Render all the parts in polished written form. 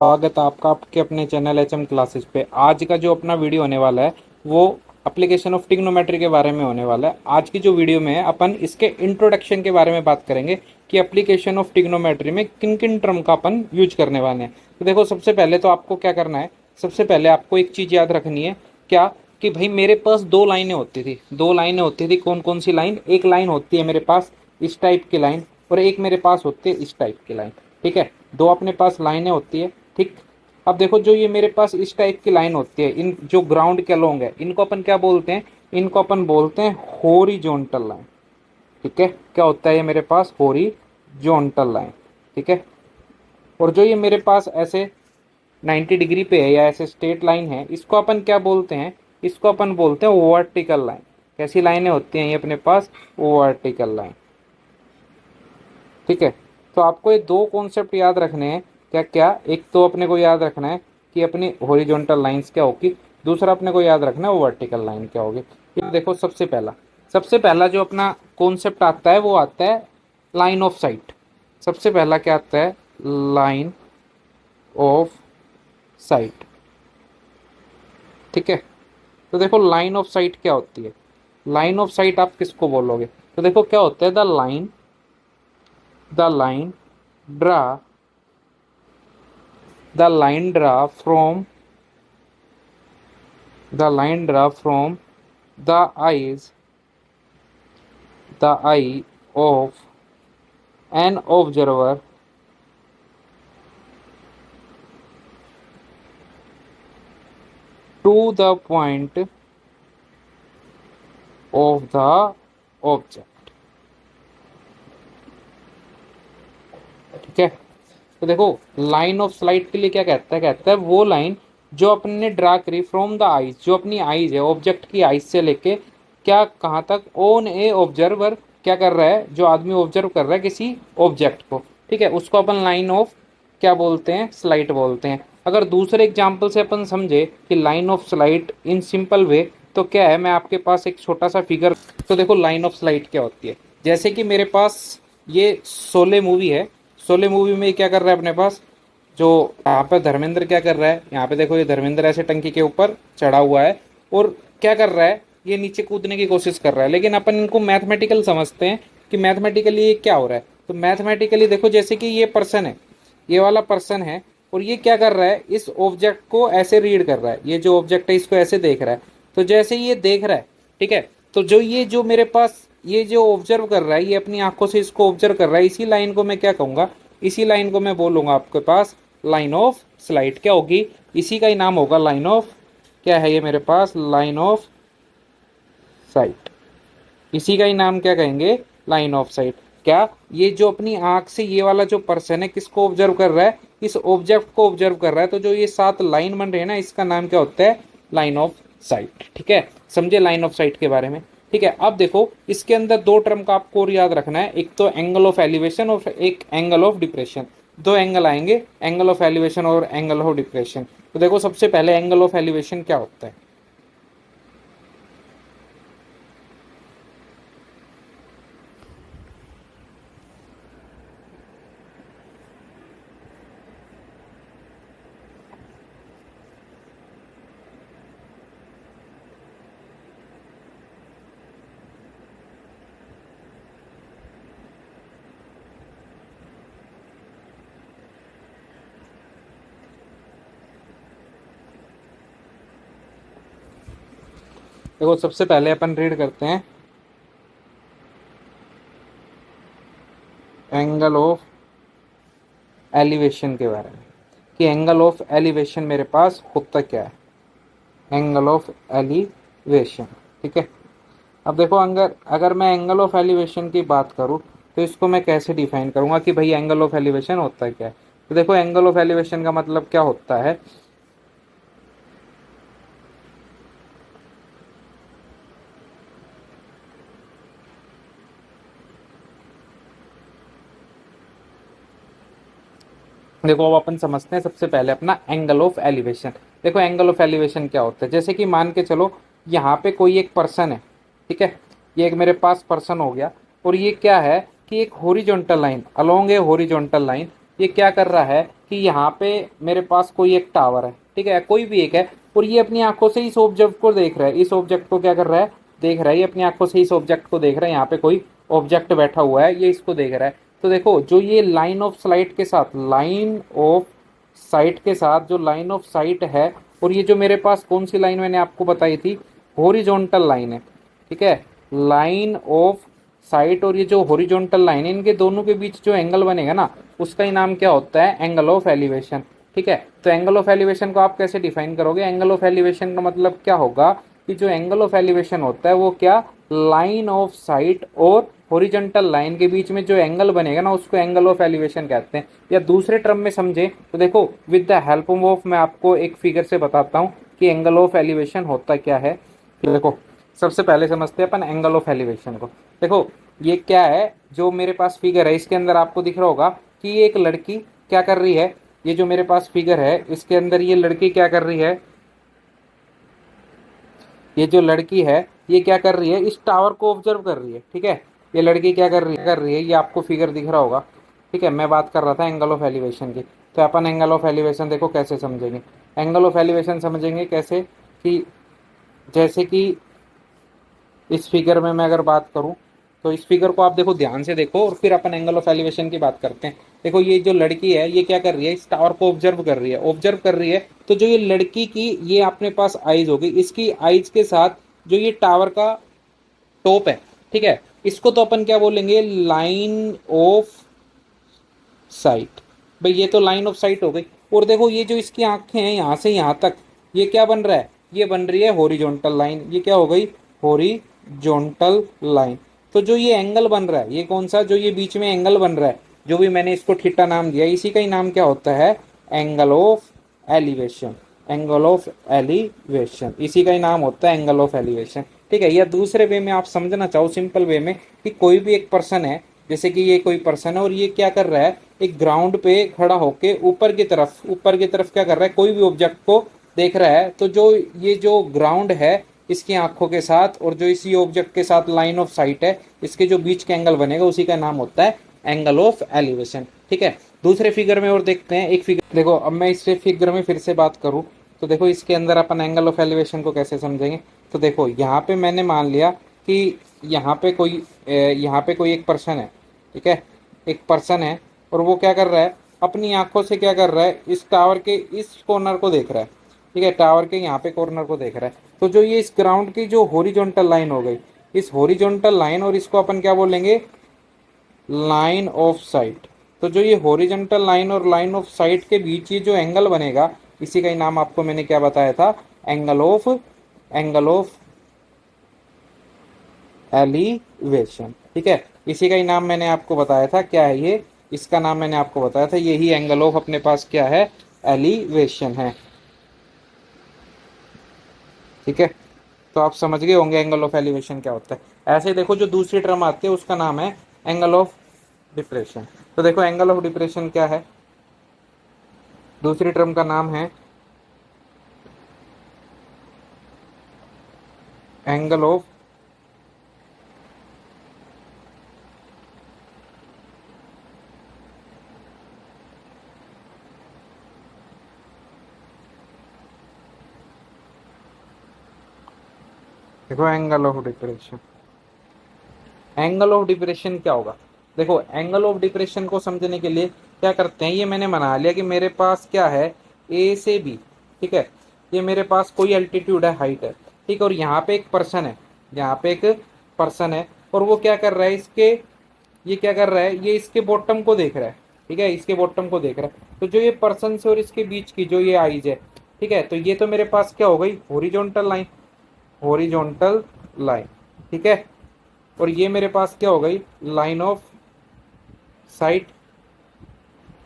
स्वागत है आपका आपके अपने चैनल एचएम क्लासेस पे। आज का जो अपना वीडियो होने वाला है वो एप्लीकेशन ऑफ ट्रिग्नोमेट्री के बारे में होने वाला है। आज की जो वीडियो में है अपन इसके इंट्रोडक्शन के बारे में बात करेंगे कि एप्लीकेशन ऑफ ट्रिग्नोमेट्री में किन किन टर्म का अपन यूज करने वाले हैं। तो देखो, सबसे पहले तो आपको क्या करना है, सबसे पहले आपको एक चीज़ याद रखनी है। क्या? कि भाई मेरे पास दो लाइनें होती थी, दो लाइनें होती थी। कौन कौन सी लाइन? एक लाइन होती है मेरे पास इस टाइप की लाइन, और एक मेरे पास होती है इस टाइप की लाइन। ठीक है, दो अपने पास लाइनें होती है। ठीक। अब देखो, जो ये मेरे पास इस टाइप की लाइन होती है, इन जो ग्राउंड के अलोंग है, इनको अपन क्या बोलते हैं? इनको अपन बोलते हैं हॉरिजॉन्टल लाइन। ठीक है, क्या होता है ये मेरे पास? Horizontal line. ठीक है। और जो ये मेरे पास ऐसे 90 डिग्री पे है या ऐसे स्ट्रेट लाइन है, इसको अपन क्या बोलते हैं? इसको अपन बोलते हैं वर्टिकल लाइन। कैसी लाइनें होती हैं ये अपने पास? Vertical line. ठीक है। तो आपको ये दो कॉन्सेप्ट याद रखने हैं। क्या क्या? एक तो अपने को याद रखना है कि अपनी हॉरिजॉन्टल लाइंस क्या होगी, दूसरा अपने को याद रखना है वो वर्टिकल लाइन क्या होगी। ये देखो, सबसे पहला जो अपना कॉन्सेप्ट आता है वो आता है लाइन ऑफ साइट। सबसे पहला क्या आता है? Line of site. ठीक है। तो देखो, लाइन ऑफ साइट क्या होती है? लाइन ऑफ साइट आप किसको बोलोगे? तो देखो क्या होता है, the line draw the line draw from the line draw from the eyes the eye of an observer to the point of the object। ठीक है। तो देखो, लाइन ऑफ स्लाइट के लिए क्या कहता है? कहता है वो लाइन जो अपन ने ड्रा करी फ्रॉम द आइज, जो अपनी आइज है, ऑब्जेक्ट की आइज से लेके क्या कहाँ तक, ऑन ए ऑब्जर्वर, क्या कर रहा है, जो आदमी ऑब्जर्व कर रहा है किसी ऑब्जेक्ट को। ठीक है, उसको अपन लाइन ऑफ क्या बोलते हैं? स्लाइट बोलते हैं। अगर दूसरे एग्जाम्पल से अपन समझे कि line of slight in simple way, तो क्या है, मैं आपके पास एक छोटा सा फिगर। तो देखो, लाइन ऑफ स्लाइट क्या होती है? जैसे कि मेरे पास ये शोले मूवी है। शोले मूवी में क्या कर रहा है अपने पास, जो यहाँ पे धर्मेंद्र क्या कर रहा है, यहाँ पे देखो, ये धर्मेंद्र ऐसे टंकी के ऊपर चढ़ा हुआ है और क्या कर रहा है, ये नीचे कूदने की कोशिश कर रहा है। लेकिन अपन इनको मैथमेटिकल समझते हैं कि मैथमेटिकली ये क्या हो रहा है। तो मैथमेटिकली देखो, जैसे कि ये पर्सन है, ये वाला पर्सन है, और ये क्या कर रहा है, इस ऑब्जेक्ट को ऐसे रीड कर रहा है। ये जो ऑब्जेक्ट है इसको ऐसे देख रहा है। तो जैसे ये देख रहा है, ठीक है, तो जो ये जो मेरे पास ये जो ऑब्जर्व कर रहा है, ये अपनी आंखों से इसको ऑब्जर्व कर रहा है, इसी लाइन को मैं क्या कहूँगा? इसी लाइन को मैं बोलूँगा आपके पास लाइन ऑफ स्लाइट। क्या होगी? इसी का ही नाम होगा लाइन ऑफ, क्या है ये मेरे पास? Line of site. इसी का ही नाम क्या कहेंगे? Line of site. क्या? ये जो अपनी आंख से ये वाला जो पर्सन है किसको ऑब्जर्व कर रहा है? इस ऑब्जेक्ट को ऑब्जर्व कर रहा है। तो जो ये सात लाइन बन रहे हैं ना, इसका नाम क्या होता है? Line of site. ठीक है, समझे लाइन ऑफ साइट के बारे में? ठीक है। अब देखो, इसके अंदर दो टर्म का आपको और याद रखना है, एक तो एंगल ऑफ एलिवेशन और एक एंगल ऑफ डिप्रेशन। दो एंगल आएंगे, एंगल ऑफ एलिवेशन और एंगल ऑफ डिप्रेशन। तो देखो, सबसे पहले एंगल ऑफ एलिवेशन क्या होता है? देखो, सबसे पहले अपन रीड करते हैं एंगल ऑफ एलिवेशन के बारे में, कि एंगल ऑफ एलिवेशन मेरे पास होता क्या है? Angle of elevation. ठीक है। अब देखो, अगर अगर मैं एंगल ऑफ एलिवेशन की बात करूँ तो इसको मैं कैसे डिफाइन करूंगा कि भाई एंगल ऑफ एलिवेशन होता है क्या है? तो देखो, एंगल ऑफ एलिवेशन का मतलब क्या होता है? देखो, अब अपन समझते हैं सबसे पहले अपना एंगल ऑफ एलिवेशन। देखो, एंगल ऑफ एलिवेशन क्या होता है? जैसे कि मान के चलो, यहाँ पे कोई एक पर्सन है। ठीक है, ये एक मेरे पास पर्सन हो गया, और ये क्या है कि एक हॉरिजॉन्टल लाइन अलोंग ए हॉरिजॉन्टल लाइन ये क्या कर रहा है कि यहाँ पे मेरे पास कोई एक टावर है, ठीक है, कोई भी एक है, और ये अपनी आंखों से इस ऑब्जेक्ट को देख रहा है, इस ऑब्जेक्ट को क्या कर रहा है, देख रहा है, ये अपनी आंखों से इस ऑब्जेक्ट को देख रहा है, यहाँ पे कोई ऑब्जेक्ट बैठा हुआ है, ये इसको देख रहा है। तो देखो जो ये लाइन ऑफ साइट के साथ, लाइन ऑफ साइट के साथ जो लाइन ऑफ साइट है, और ये जो मेरे पास कौन सी लाइन मैंने आपको बताई थी, हॉरिजॉन्टल लाइन है, ठीक है, लाइन ऑफ साइट और ये जो हॉरिजॉन्टल लाइन है, इनके दोनों के बीच जो एंगल बनेगा ना, उसका ही नाम क्या होता है, एंगल ऑफ एलिवेशन। ठीक है, तो एंगल ऑफ एलिवेशन को आप कैसे डिफाइन करोगे, एंगल ऑफ एलिवेशन का मतलब क्या होगा कि जो एंगल ऑफ एलिवेशन होता है वो क्या, लाइन ऑफ साइट और हॉरिजॉन्टल लाइन के बीच में जो एंगल बनेगा ना, उसको एंगल ऑफ एलिवेशन कहते हैं। या दूसरे टर्म में समझे तो देखो, विद द हेल्प ऑफ मैं आपको एक फिगर से बताता हूँ कि एंगल ऑफ एलिवेशन होता क्या है। देखो सबसे पहले समझते हैं अपन एंगल ऑफ एलिवेशन को। देखो ये क्या है, जो मेरे पास फिगर है इसके अंदर आपको दिख रहा होगा कि ये एक लड़की क्या कर रही है, ये जो मेरे पास फिगर है इसके अंदर ये लड़की क्या कर रही है, ये जो लड़की है ये क्या कर रही है, इस टावर को ऑब्जर्व कर रही है। ठीक है, ये लड़की क्या कर रही है, ये आपको फिगर दिख रहा होगा। ठीक है, मैं बात कर रहा था एंगल ऑफ एलिवेशन की। तो अपन एंगल ऑफ एलिवेशन देखो कैसे समझेंगे, एंगल ऑफ एलिवेशन समझेंगे कैसे कि जैसे कि इस फिगर में मैं अगर बात करूं, तो इस फिगर को आप देखो ध्यान से देखो और फिर अपन एंगल ऑफ एलिवेशन की बात करते हैं। देखो ये जो लड़की है ये क्या कर रही है, इस टावर को ऑब्जर्व कर रही है, ऑब्जर्व कर रही है। तो जो ये लड़की की ये अपने पास आईज होगी, इसकी आईज के साथ जो ये टावर का टॉप है, ठीक है, इसको तो अपन क्या बोलेंगे, लाइन ऑफ साइट। भाई ये तो लाइन ऑफ साइट हो गई। और देखो ये जो इसकी आंखें हैं यहाँ से यहाँ तक, ये क्या बन रहा है, ये बन रही है हॉरिजॉन्टल लाइन। ये क्या हो गई, हॉरिजॉन्टल लाइन। तो जो ये एंगल बन रहा है, ये कौन सा, जो ये बीच में एंगल बन रहा है, जो भी मैंने इसको थीटा नाम दिया, इसी का ही नाम क्या होता है, angle of elevation. Angle of elevation इसी का ही नाम होता है एंगल ऑफ एलिवेशन। ठीक है, या दूसरे वे में आप समझना चाहो सिंपल वे में कि कोई भी एक पर्सन है, जैसे कि ये कोई पर्सन है और ये क्या कर रहा है, एक ग्राउंड पे खड़ा होके ऊपर की तरफ क्या कर रहा है, कोई भी ऑब्जेक्ट को देख रहा है। तो जो ये जो ग्राउंड है इसकी आंखों के साथ और जो इसी ऑब्जेक्ट के साथ लाइन ऑफ साइट है, इसके जो बीच का एंगल बनेगा उसी का नाम होता है एंगल ऑफ एलिवेशन। ठीक है, दूसरे फिगर में और देखते हैं एक फिगर। देखो अब मैं इस फिगर में फिर से बात करूं, तो देखो इसके अंदर अपन एंगल ऑफ एलिवेशन को कैसे समझेंगे। तो देखो यहाँ पे मैंने मान लिया कि यहाँ पे कोई एक पर्सन है, ठीक है, एक पर्सन है और वो क्या कर रहा है, अपनी आंखों से क्या कर रहा है, इस टावर के इस कॉर्नर को देख रहा है। ठीक है, टावर के यहाँ पे कॉर्नर को देख रहा है। तो जो ये इस ग्राउंड की जो हॉरिजॉन्टल लाइन हो गई, इस हॉरिजॉन्टल लाइन, और इसको अपन क्या बोलेंगे, लाइन ऑफ साइट। तो जो ये हॉरिजॉन्टल लाइन और लाइन ऑफ साइट के बीच ये जो एंगल बनेगा, इसी का ही नाम आपको मैंने क्या बताया था, एंगल ऑफ एलिवेशन। ठीक है, इसी का ही नाम मैंने आपको बताया था, क्या है ये, इसका नाम मैंने आपको बताया था, यही एंगल ऑफ अपने पास क्या है, एलिवेशन है। ठीक है, तो आप समझ गए होंगे एंगल ऑफ एलिवेशन क्या होता है। ऐसे देखो जो दूसरी टर्म आती है उसका नाम है एंगल ऑफ डिप्रेशन। तो देखो एंगल ऑफ डिप्रेशन क्या है, दूसरी टर्म का नाम है एंगल ऑफ देखो angle of depression, angle of depression क्या होगा। देखो एंगल ऑफ डिप्रेशन को समझने के लिए क्या करते हैं, ये मैंने बना लिया कि मेरे पास क्या है, ए से बी। ठीक है, ये मेरे पास कोई एल्टीट्यूड है, हाइट है, ठीक है, और यहाँ पे एक पर्सन है, यहाँ पे एक पर्सन है, और वो क्या कर रहा है, ये क्या कर रहा है, ये इसके बॉटम को देख रहा है। ठीक है, इसके बॉटम को देख रहा है। तो जो ये पर्सन से और इसके बीच की जो ये आईज है, ठीक है, तो ये तो मेरे पास क्या हो गई, हॉरिजॉन्टल लाइन, हॉरिजॉन्टल लाइन। ठीक है, और ये मेरे पास क्या हो गई, लाइन ऑफ साइट।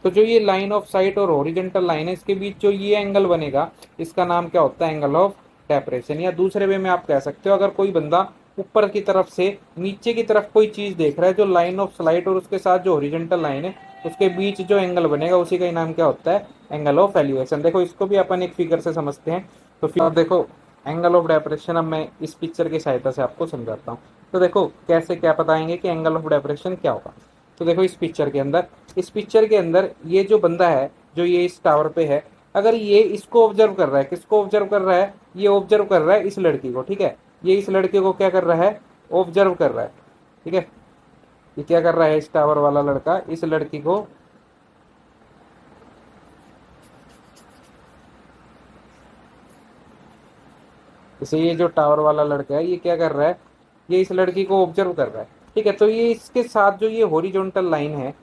तो जो ये लाइन ऑफ साइट और हॉरिजॉन्टल लाइन है, इसके बीच जो ये एंगल बनेगा, इसका नाम क्या होता है, एंगल ऑफ डेप्रेशन। या दूसरे वे में आप कह सकते हो, अगर कोई बंदा ऊपर की तरफ से नीचे की तरफ कोई चीज देख रहा है, जो लाइन ऑफ स्लाइड और उसके साथ जो हॉरिजॉन्टल लाइन है उसके बीच जो एंगल बनेगा, उसी का ही नाम क्या होता है, एंगल ऑफ एलिवेशन। देखो इसको भी अपन एक फिगर से समझते हैं। तो फिर अब देखो एंगल ऑफ डेप्रेशन, अब मैं इस पिक्चर की सहायता से आपको समझाता हूँ। तो देखो कैसे क्या बताएंगे कि एंगल ऑफ डेप्रेशन क्या होगा। तो देखो इस पिक्चर के अंदर ये जो बंदा है, जो ये इस टावर पे है, अगर ये इसको ऑब्जर्व कर रहा है, किसको ऑब्जर्व कर रहा है, ये ऑब्जर्व कर रहा है इस लड़की को, ठीक है। ये इस लड़के को क्या कर रहा है, ऑब्जर्व कर रहा है, ठीक है। ये क्या कर रहा है, इस टावर वाला लड़का इस लड़की को, जैसे ये जो टावर वाला लड़का है ये क्या कर रहा है, ये इस लड़की को ऑब्जर्व कर रहा है, ठीक है। तो ये इसके साथ जो ये हॉरिजॉन्टल लाइन है,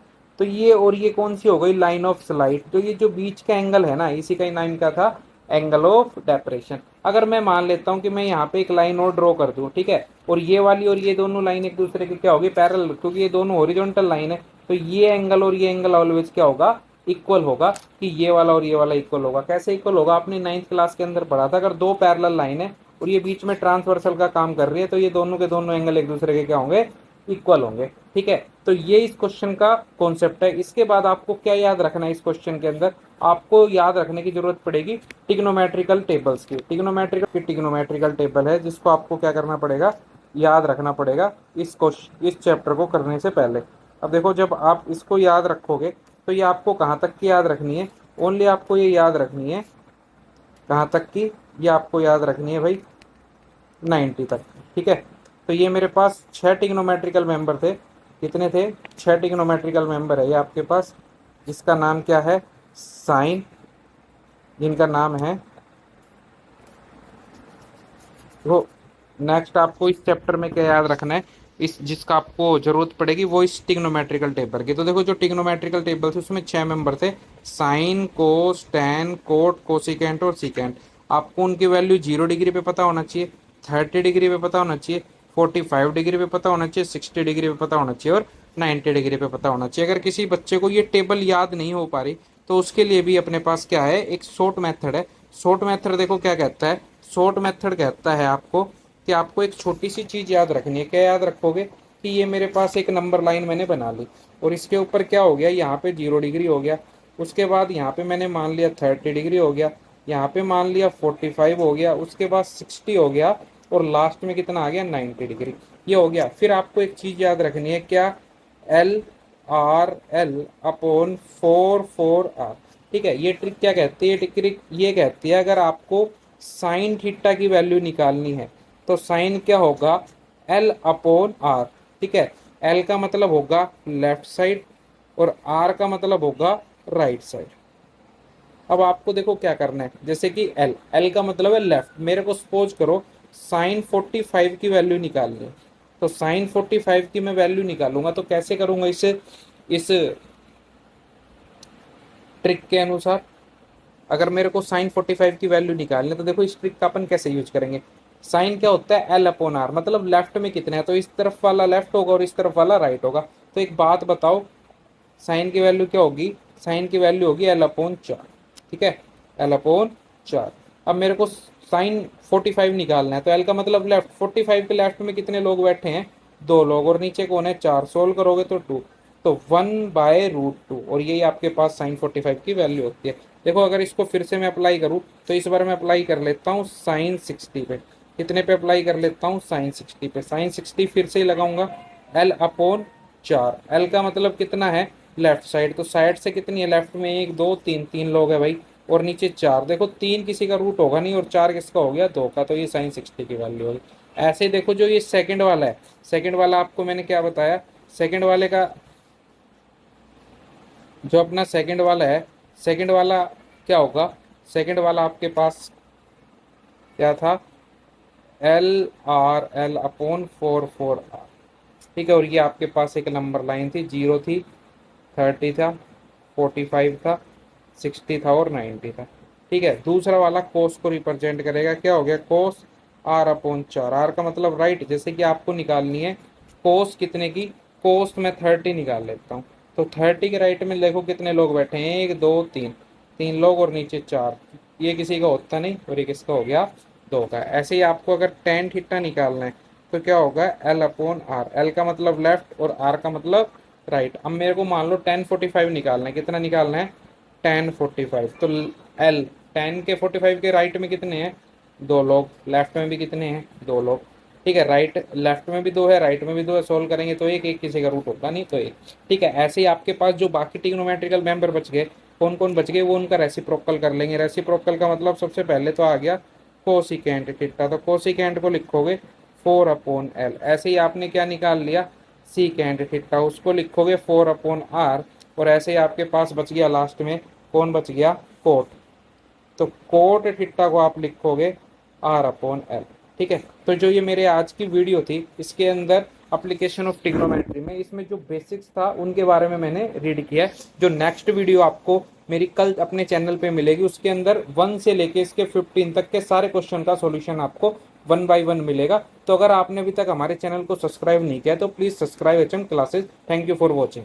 तो ये और ये कौन सी हो गई, लाइन ऑफ स्लाइड। तो ये जो बीच का एंगल है ना, इसी का ही नाम क्या था, एंगल ऑफ डेपरेशन। अगर मैं मान लेता हूं कि मैं यहाँ पे एक लाइन और ड्रॉ कर दूं, ठीक है, और ये वाली और ये दोनों लाइन एक दूसरे की क्या होगी, पैरेलल, क्योंकि ये दोनों हॉरिजॉन्टल लाइन है। तो ये एंगल और ये एंगल ऑलवेज क्या होगा, इक्वल होगा, कि ये वाला और ये वाला इक्वल होगा। कैसे इक्वल होगा, आपने 9th क्लास के अंदर पढ़ा था, अगर दो पैरेलल लाइन है और ये बीच में ट्रांसवर्सल का काम कर रही है, तो ये दोनों के दोनों एंगल एक दूसरे के क्या होंगे, इक्वल होंगे, ठीक है। तो ये इस क्वेश्चन का कॉन्सेप्ट है। इसके बाद आपको क्या याद रखना है, इस क्वेश्चन के अंदर आपको याद रखने की जरूरत पड़ेगी टिग्नोमेट्रिकल टेबल्स की। टिग्नोमेट्रिकल टेबल है जिसको आपको क्या करना पड़ेगा, याद रखना पड़ेगा इस चैप्टर को करने से पहले। अब देखो, जब आप इसको याद रखोगे तो ये आपको कहाँ तक की याद रखनी है, ओनली आपको ये याद रखनी है, कहाँ तक की, ये आपको याद रखनी है भाई 90 तक, ठीक है। तो ये मेरे पास 6 टिग्नोमेट्रिकल मेंबर थे, कितने थे, 6 टिग्नोमेट्रिकल मेंबर है ये आपके पास, जिसका नाम क्या है, साइन, जिनका नाम है वो। नेक्स्ट आपको इस चैप्टर में क्या याद रखना है, इस जिसका आपको जरूरत पड़ेगी वो इस टिग्नोमेट्रिकल टेबल की। तो देखो, जो टिग्नोमेट्रिकल टेबल थे उसमें 6 मेंबर थे, साइन, कोस, टैन, कोट, कोसिकेंट और सीकेंट। आपको उनकी वैल्यू 0 डिग्री पे पता होना चाहिए, 30 डिग्री पे पता होना चाहिए, 45 डिग्री पे पता होना चाहिए, 60 डिग्री पे पता होना चाहिए और 90 डिग्री पे पता होना चाहिए। अगर किसी बच्चे को ये टेबल याद नहीं हो पा रही तो उसके लिए भी अपने पास क्या है, एक शॉर्ट मेथड है। शॉर्ट मेथड देखो क्या कहता है, शॉर्ट मेथड कहता है आपको कि आपको एक छोटी सी चीज याद रखनी है। क्या याद रखोगे, कि ये मेरे पास एक नंबर लाइन मैंने बना ली और इसके ऊपर क्या हो गया, यहाँ पे 0 डिग्री हो गया, उसके बाद यहाँ पे मैंने मान लिया 30 डिग्री हो गया, यहाँ पे मान लिया 45 हो गया, उसके बाद 60 हो गया और लास्ट में कितना आ गया, 90 डिग्री, ये हो गया। फिर आपको एक चीज याद रखनी है, क्या, L R L upon 4 4 R, ठीक है। ये ट्रिक क्या कहती है, ट्रिक ये कहती है, अगर आपको साइन थीटा की वैल्यू निकालनी है तो साइन क्या होगा, एल अपॉन आर, ठीक है। एल का मतलब होगा लेफ्ट साइड और आर का मतलब होगा राइट साइड। अब आपको देखो क्या करना है, जैसे कि एल एल का मतलब है लेफ्ट, मेरे को सपोज करो साइन 45 की वैल्यू निकालनी है, तो साइन 45 की मैं वैल्यू निकालूंगा तो कैसे करूंगा इसे, इस ट्रिक के अनुसार। अगर मेरे को साइन 45 की वैल्यू निकालनी है तो देखो इस ट्रिक का अपन कैसे यूज करेंगे। साइन क्या होता है, एल अपॉन आर, मतलब लेफ्ट में कितना है, तो इस तरफ वाला लेफ्ट होगा और इस तरफ वाला राइट होगा। तो एक बात बताओ, साइन की वैल्यू क्या होगी, साइन की वैल्यू होगी एल अपॉन 4, ठीक है, एल अपॉन 4। अब मेरे को साइन 45 निकालना है, तो एल का मतलब लेफ्ट, 45 के लेफ्ट में कितने लोग बैठे हैं, 2 लोग, और नीचे कौन है, 4, सोल्व करोगे तो 2, तो 1/√2, और यही आपके पास साइन 45 की वैल्यू होती है। देखो, अगर इसको फिर से मैं अप्लाई करूँ तो इस बार मैं अप्लाई कर लेता हूँ साइन 60 पे, कितने पे अप्लाई कर लेता हूँ, साइन 60 पे, साइन 60 फिर से ही लगाऊंगा, एल अपॉन 4, एल का मतलब कितना है, लेफ्ट साइड, तो साइड से कितनी है, लेफ्ट में 1 2 3, 3 लोग है भाई, और नीचे 4, देखो 3 किसी का रूट होगा नहीं और 4 किसका हो गया, 2 का, तो ये साइन 60 की वैल्यू होगी। ऐसे ही देखो, जो ये सेकंड वाला है, सेकंड वाला आपको मैंने क्या बताया, सेकंड वाले का, जो अपना सेकंड वाला है, सेकंड वाला क्या होगा, सेकंड वाला आपके पास क्या था, L R L upon 4 4 R, ठीक है। और ये आपके पास एक नंबर लाइन थी, 0 थी, 30 था, 45 था, 60 था और 90 था, ठीक है। दूसरा वाला कोस को रिप्रेजेंट करेगा, क्या हो गया, कोस आर अपॉन 4, आर का मतलब राइट, जैसे कि आपको निकालनी है कोस कितने की, कोस में 30 निकाल लेता हूँ, तो 30 के राइट में देखो कितने लोग बैठे हैं, 1 2 3, 3 लोग और नीचे 4, ये किसी का होता नहीं और ये किसका हो गया, 2 का। ऐसे ही आपको अगर टेन थीटा निकालना है तो क्या होगा, एल अपॉन आर, एल का मतलब लेफ्ट और आर का मतलब राइट। अब मेरे को मान लो 10 45 निकालना है, कितना निकालना है, 10 45, तो एल 10 के 45 के राइट में कितने हैं, 2 लोग, लेफ्ट में भी कितने हैं, 2 लोग, ठीक है, राइट लेफ्ट में भी दो है, राइट में भी दो है, सोल्व करेंगे तो एक किसी का रूट होगा नहीं तो एक। ठीक है, ऐसे ही आपके पास जो बाकी ट्रिग्नोमेट्रिकल मेंबर बच गए, कौन कौन बच गए, वो उनका रेसिप्रोकल कर लेंगे। रेसिप्रोकल का मतलब सबसे पहले तो आ गया कोसिकेंट थीटा, तो कोसिकेंट को लिखोगे 4/L। ऐसे ही आपने क्या निकाल लिया, सीकेंट थीटा, उसको लिखोगे 4/R। और ऐसे ही आपके पास बच गया लास्ट में कौन बच गया, कोट, तो कोट थीटा को आप लिखोगे R/L। ठीक है, तो जो ये मेरे आज की वीडियो थी इसके अंदर एप्लीकेशन ऑफ ट्रिग्नोमेट्री में इसमें जो बेसिक्स था उनके बारे में मैंने रीड किया है। जो नेक्स्ट वीडियो आपको मेरी कल अपने चैनल पे मिलेगी उसके अंदर 1 से लेके इसके 15 तक के सारे क्वेश्चन का सॉल्यूशन आपको 1 बाय 1 मिलेगा। तो अगर आपने अभी तक हमारे चैनल को सब्सक्राइब नहीं किया तो please subscribe HM classes. Thank you for watching.